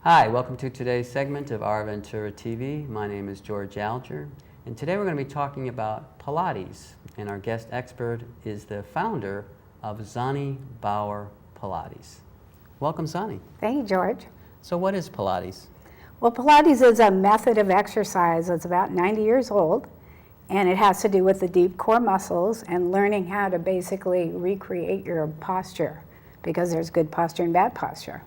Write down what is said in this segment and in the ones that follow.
Hi, welcome to today's segment of Our Ventura TV. My name is George Alger, and today we're going to be talking about Pilates, and our guest expert is the founder of Zonnie Bauer Pilates. Welcome, Zonnie. Thank you, George. So what is Pilates? Well, Pilates is a method of exercise that's about 90 years old, and it has to do with the deep core muscles and learning how to basically recreate your posture, because there's good posture and bad posture.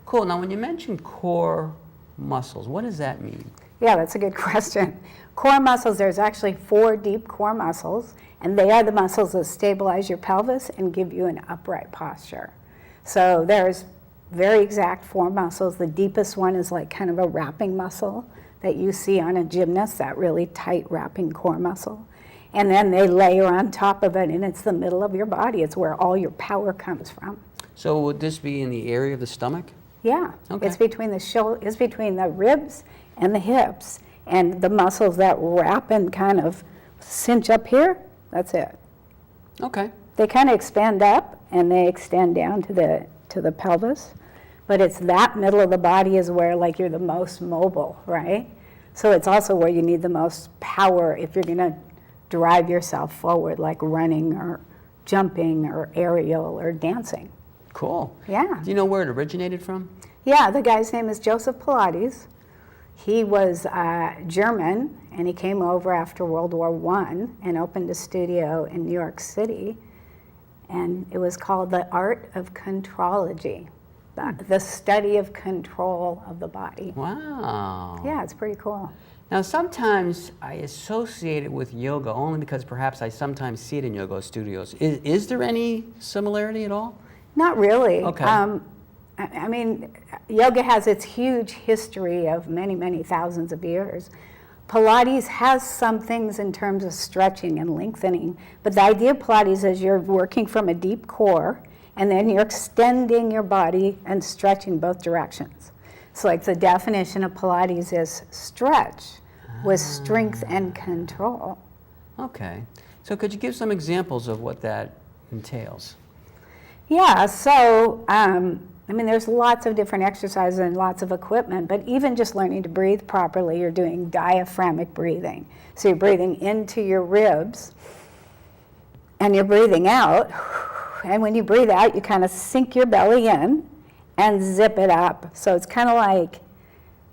Cool. Now, when you mention core muscles, what does that mean? Yeah, that's a good question. Core muscles, there's actually 4 deep core muscles, and they are the muscles that stabilize your pelvis and give you an upright posture. So there's very exact 4 muscles. The deepest one is like kind of a wrapping muscle that you see on a gymnast, that really tight wrapping core muscle. And then they layer on top of it, and it's the middle of your body. It's where all your power comes from. So would this be in the area of the stomach? Yeah, Okay. It's between the ribs and the hips, and the muscles that wrap and kind of cinch up here, that's it. Okay. They kind of expand up and they extend down to the pelvis, but it's that middle of the body is where like you're the most mobile, right? So it's also where you need the most power if you're gonna drive yourself forward, like running or jumping or aerial or dancing. Cool. Yeah. Do you know where it originated from? Yeah, the guy's name is Joseph Pilates. He was German, and he came over after World War I and opened a studio in New York City, and it was called the Art of Contrology, the study of control of the body. Wow. Yeah, it's pretty cool. Now, sometimes I associate it with yoga only because perhaps I sometimes see it in yoga studios. Is there any similarity at all? Not really. Okay. I mean, yoga has its huge history of many, many thousands of years. Pilates has some things in terms of stretching and lengthening, but the idea of Pilates is you're working from a deep core, and then you're extending your body and stretching both directions. So like the definition of Pilates is stretch with strength and control. Okay. So could you give some examples of what that entails? Yeah, so, I mean, there's lots of different exercises and lots of equipment, but even just learning to breathe properly, you're doing diaphragmic breathing. So you're breathing into your ribs, and you're breathing out, and when you breathe out, you kind of sink your belly in and zip it up. So it's kind of like,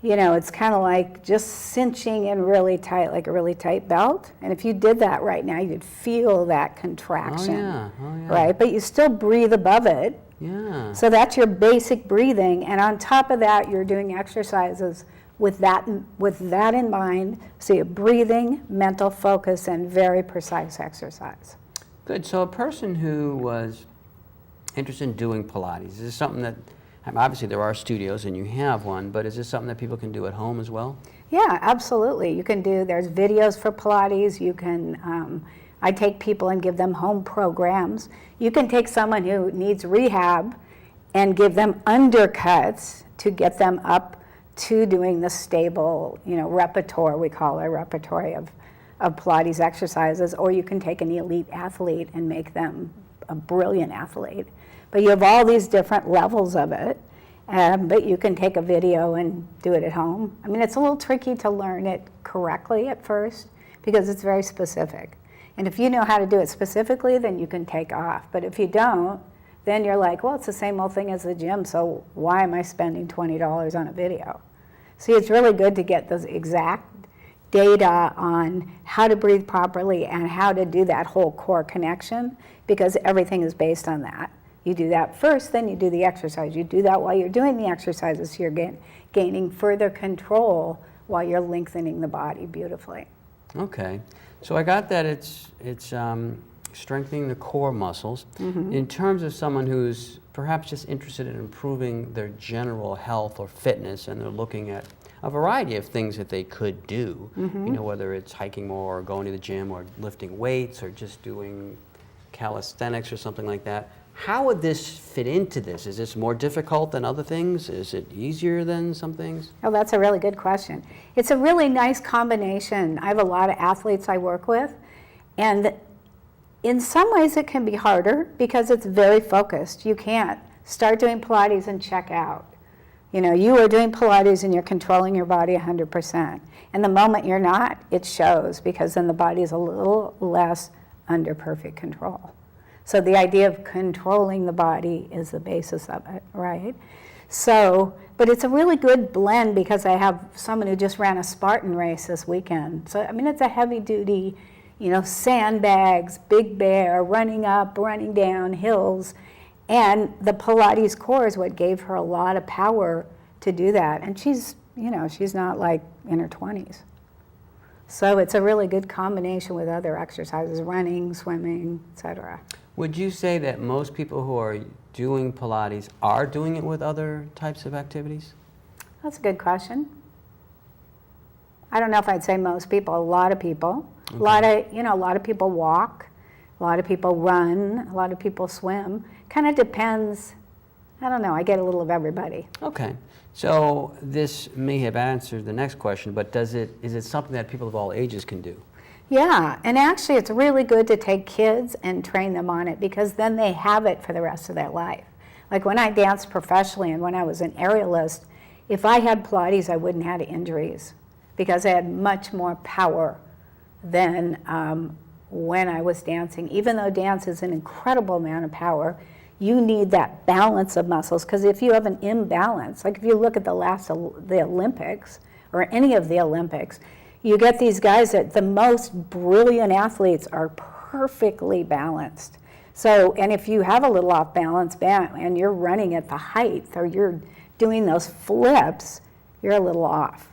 it's kind of like just cinching in really tight, like a really tight belt. And if you did that right now, you'd feel that contraction. Oh, yeah. Right? But you still breathe above it. Yeah. So that's your basic breathing. And on top of that, you're doing exercises with that in mind. So you're breathing, mental focus, and very precise exercise. Good. So a person who was interested in doing Pilates, is this something that, obviously there are studios and you have one, but is this something that people can do at home as well? Yeah, absolutely. You can there's videos for Pilates. You can, I take people and give them home programs. You can take someone who needs rehab and give them undercuts to get them up to doing the stable, repertoire, we call it a repertoire of Pilates exercises, or you can take an elite athlete and make them a brilliant athlete. But you have all these different levels of it, but you can take a video and do it at home. I mean, it's a little tricky to learn it correctly at first because it's very specific. And if you know how to do it specifically, then you can take off. But if you don't, then you're like, well, it's the same old thing as the gym, so why am I spending $20 on a video? See, it's really good to get those exact data on how to breathe properly and how to do that whole core connection, because everything is based on that. You do that first, then you do the exercise. You do that while you're doing the exercises, so you're gaining further control while you're lengthening the body beautifully. Okay. So I got that it's strengthening the core muscles. Mm-hmm. In terms of someone who's perhaps just interested in improving their general health or fitness, and they're looking at a variety of things that they could do, Mm-hmm. Whether it's hiking more or going to the gym or lifting weights or just doing calisthenics or something like that. How would this fit into this? Is this more difficult than other things? Is it easier than some things? Oh, that's a really good question. It's a really nice combination. I have a lot of athletes I work with, and in some ways it can be harder because it's very focused. You can't start doing Pilates and check out. You know, you are doing Pilates and you're controlling your body 100%. And the moment you're not, it shows, because then the body is a little less under perfect control. So the idea of controlling the body is the basis of it, right? So, but it's a really good blend, because I have someone who just ran a Spartan race this weekend. So, I mean, it's a heavy duty, you know, sandbags, big bear, running up, running down hills. And the Pilates core is what gave her a lot of power to do that. And she's, you know, she's not like in her 20s. So it's a really good combination with other exercises, running, swimming, etc. Would you say that most people who are doing Pilates are doing it with other types of activities? That's a good question. I don't know if I'd say most people, a lot of people. Okay. A lot of people walk, a lot of people run, a lot of people swim. Kind of depends. I don't know, I get a little of everybody. Okay. So this may have answered the next question, but is it something that people of all ages can do? Yeah, and actually it's really good to take kids and train them on it, because then they have it for the rest of their life. Like when I danced professionally and when I was an aerialist, if I had Pilates, I wouldn't have injuries, because I had much more power than when I was dancing. Even though dance is an incredible amount of power, you need that balance of muscles, because if you have an imbalance, like if you look at the Olympics, or any of the Olympics, you get these guys that the most brilliant athletes are perfectly balanced. So, and if you have a little off balance and you're running at the height, or you're doing those flips, you're a little off.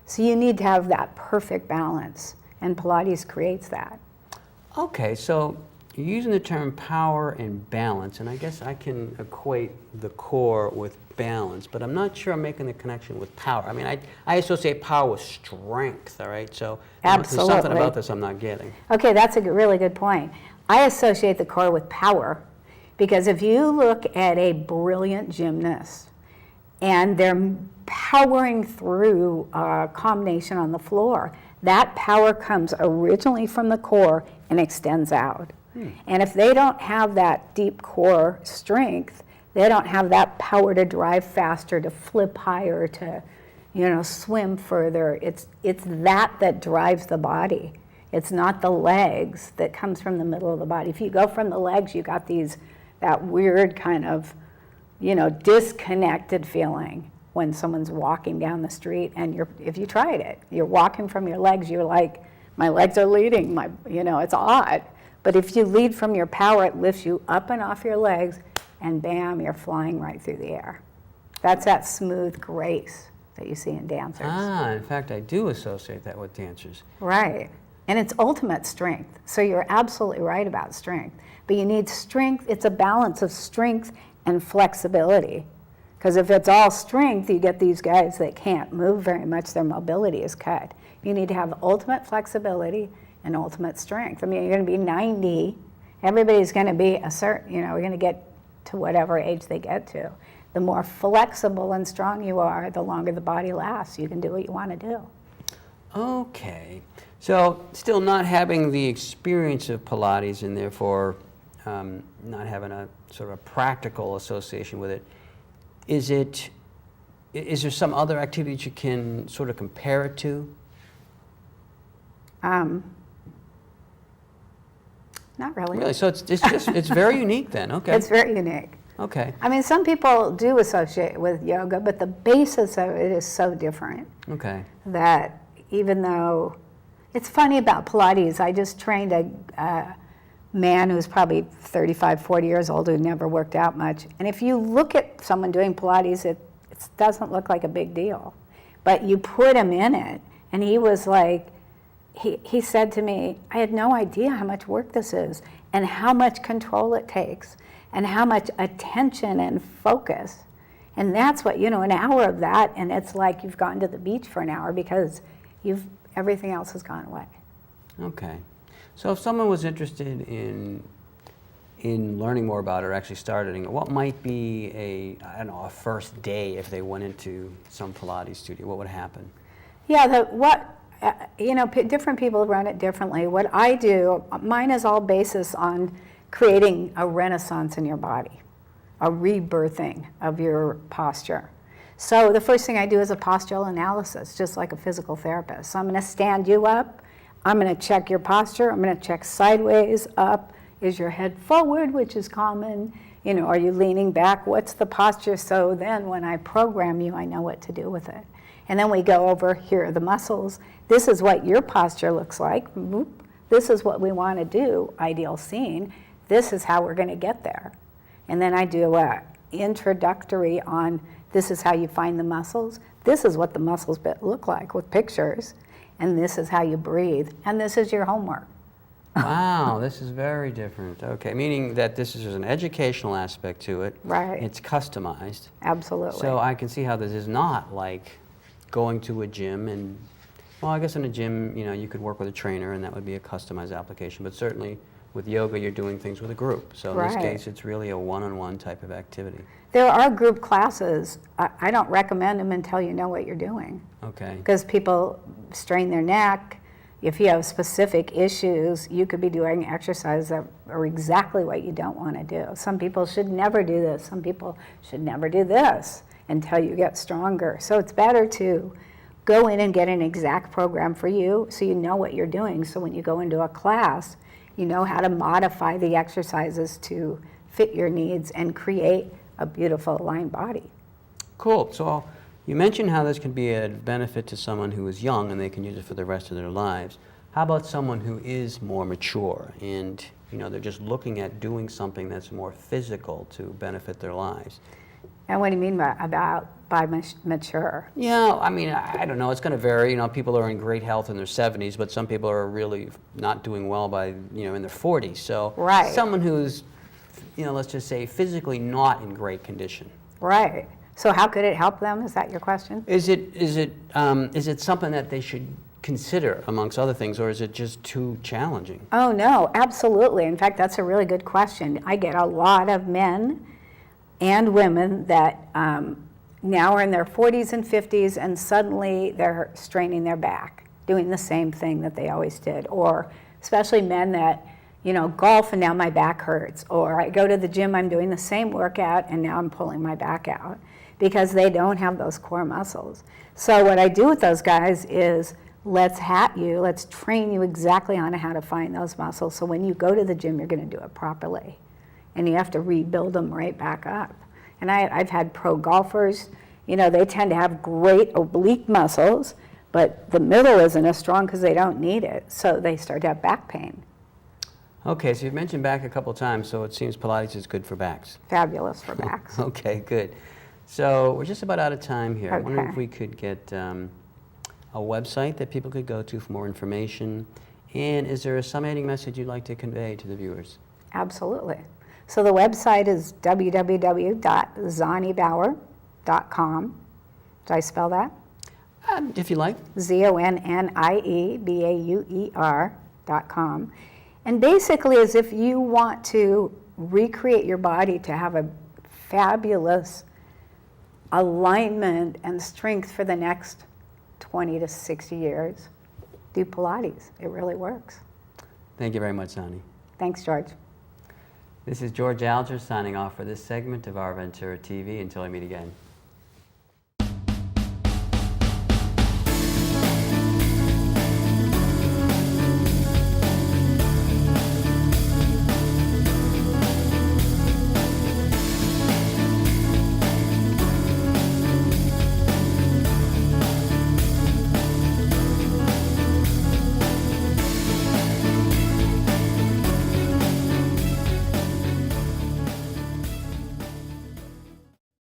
So you need to have that perfect balance, and Pilates creates that. Okay, so you're using the term power and balance, and I guess I can equate the core with balance, but I'm not sure I'm making the connection with power. I mean, I associate power with strength, all right? So absolutely. There's something about this I'm not getting. Okay, that's a really good point. I associate the core with power, because if you look at a brilliant gymnast and they're powering through a combination on the floor, that power comes originally from the core and extends out. And if they don't have that deep core strength, they don't have that power to drive faster, to flip higher, to, you know, swim further. It's that drives the body. It's not the legs that comes from the middle of the body. If you go from the legs, you got that weird kind of, you know, disconnected feeling when someone's walking down the street, and if you tried it, you're walking from your legs, you're like, my legs are leading, it's odd. But if you lead from your power, it lifts you up and off your legs, and bam, you're flying right through the air. That's that smooth grace that you see in dancers. In fact, I do associate that with dancers. Right, and it's ultimate strength. So you're absolutely right about strength. But you need strength, it's a balance of strength and flexibility. Because if it's all strength, you get these guys that can't move very much, their mobility is cut. You need to have ultimate flexibility and ultimate strength. I mean, you're going to be 90, everybody's going to be we're going to get to whatever age they get to. The more flexible and strong you are, the longer the body lasts. You can do what you want to do. Okay. So still not having the experience of Pilates, and therefore not having a sort of a practical association with it, is there some other activity that you can sort of compare it to? Not really. Really? So it's very unique then. Okay. It's very unique. Okay. I mean, some people do associate with yoga, but the basis of it is so different. Okay. That even though it's funny about Pilates, I just trained a man who's probably 35, 40 years old who never worked out much. And if you look at someone doing Pilates, it doesn't look like a big deal. But you put him in it, and he was like, he said to me, I had no idea how much work this is, and how much control it takes, and how much attention and focus. And that's what, an hour of that, and it's like you've gone to the beach for an hour, because everything else has gone away. Okay. So if someone was interested in learning more about it, or actually starting it, what might be a first day if they went into some Pilates studio? What would happen? Yeah, different people run it differently. What I do, mine is all basis on creating a renaissance in your body, a rebirthing of your posture. So the first thing I do is a postural analysis, just like a physical therapist. So I'm going to stand you up. I'm going to check your posture. I'm going to check sideways, up. Is your head forward, which is common? You know, are you leaning back? What's the posture? So then when I program you, I know what to do with it. And then we go over, here are the muscles. This is what your posture looks like. Boop. This is what we want to do, ideal scene. This is how we're going to get there. And then I do a introductory on this is how you find the muscles. This is what the muscles look like with pictures. And this is how you breathe. And this is your homework. Wow, this is very different. Okay, meaning that this is an educational aspect to it. Right. It's customized. Absolutely. So I can see how this is not like going to a gym and, well, I guess in a gym, you know, you could work with a trainer and that would be a customized application. But certainly with yoga, you're doing things with a group. So in this case, it's really a one-on-one type of activity. There are group classes. I don't recommend them until you know what you're doing. Okay. Because people strain their neck. If you have specific issues, you could be doing exercises that are exactly what you don't want to do. Some people should never do this. Some people should never do this until you get stronger. So it's better to go in and get an exact program for you so you know what you're doing. So when you go into a class, you know how to modify the exercises to fit your needs and create a beautiful aligned body. Cool. So you mentioned how this can be a benefit to someone who is young and they can use it for the rest of their lives. How about someone who is more mature and, you know, they're just looking at doing something that's more physical to benefit their lives? And what do you mean by mature? Yeah, I mean, I don't know. It's going to vary. You know, people are in great health in their 70s, but some people are really not doing well by, you know, in their 40s. So right. Someone who's, you know, let's just say physically not in great condition. Right. So how could it help them? Is that your question? Is it something that they should consider amongst other things, or is it just too challenging? Oh no, absolutely. In fact, that's a really good question. I get a lot of men and women that now are in their 40s and 50s and suddenly they're straining their back, doing the same thing that they always did. Or especially men that, you know, golf and now my back hurts. Or I go to the gym, I'm doing the same workout and now I'm pulling my back out because they don't have those core muscles. So what I do with those guys is let's train you exactly on how to find those muscles. So when you go to the gym, you're going to do it properly. And you have to rebuild them right back up. And I've had pro golfers, you know, they tend to have great oblique muscles, but the middle isn't as strong because they don't need it. So they start to have back pain. Okay, so you've mentioned back a couple times, so it seems Pilates is good for backs. Fabulous for backs. Okay, good. So we're just about out of time here. Okay. I wonder if we could get a website that people could go to for more information. And is there a summating message you'd like to convey to the viewers? Absolutely. So the website is www.zonniebauer.com. Did I spell that? If you like. ZONNIEBAUER.com. And basically as if you want to recreate your body to have a fabulous alignment and strength for the next 20 to 60 years, do Pilates. It really works. Thank you very much, Zonnie. Thanks, George. This is George Alger signing off for this segment of Our Ventura TV. Until we meet again.